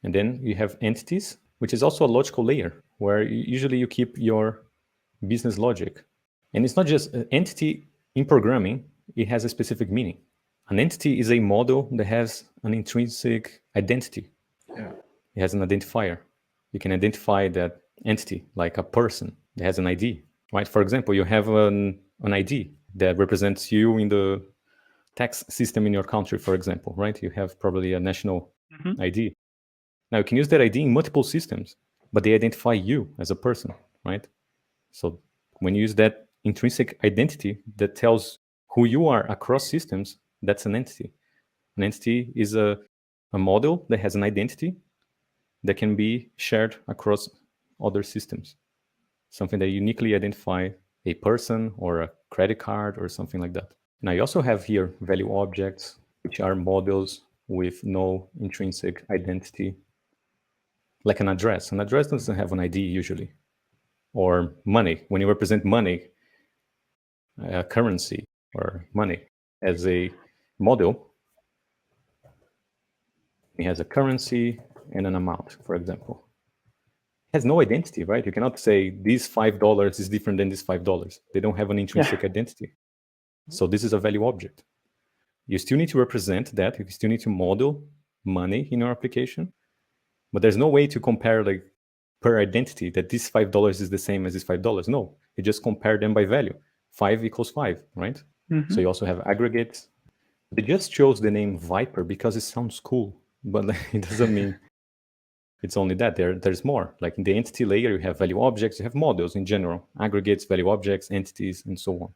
And then you have entities, which is also a logical layer where usually you keep your business logic. And it's not just an entity in programming, it has a specific meaning. An entity is a model that has an intrinsic identity. Yeah. It has an identifier. You can identify that entity like a person that has an ID, right? For example, you have an ID that represents you in the tax system in your country, for example, right? You have probably a national ID. Now you can use that ID in multiple systems, but they identify you as a person, right? So when you use that intrinsic identity that tells who you are across systems, that's an entity. An entity is a model that has an identity that can be shared across other systems. Something that uniquely identify a person or a credit card or something like that. Now you also have here value objects, which are models with no intrinsic identity, like an address. An address doesn't have an ID usually. Or money. When you represent money, currency or money as a model, it has a currency and an amount, for example. It has no identity, right? You cannot say this $5 is different than this $5. They don't have an intrinsic identity. So this is a value object. You still need to represent that. You still need to model money in your application, but there's no way to compare like per identity that this $5 is the same as this $5. No, you just compare them by value. 5 equals 5, right? So you also have aggregates. They just chose the name VIPER because it sounds cool, but it doesn't mean it's only that. There's more. Like in the entity layer, you have value objects, you have models in general, aggregates, value objects, entities, and so on.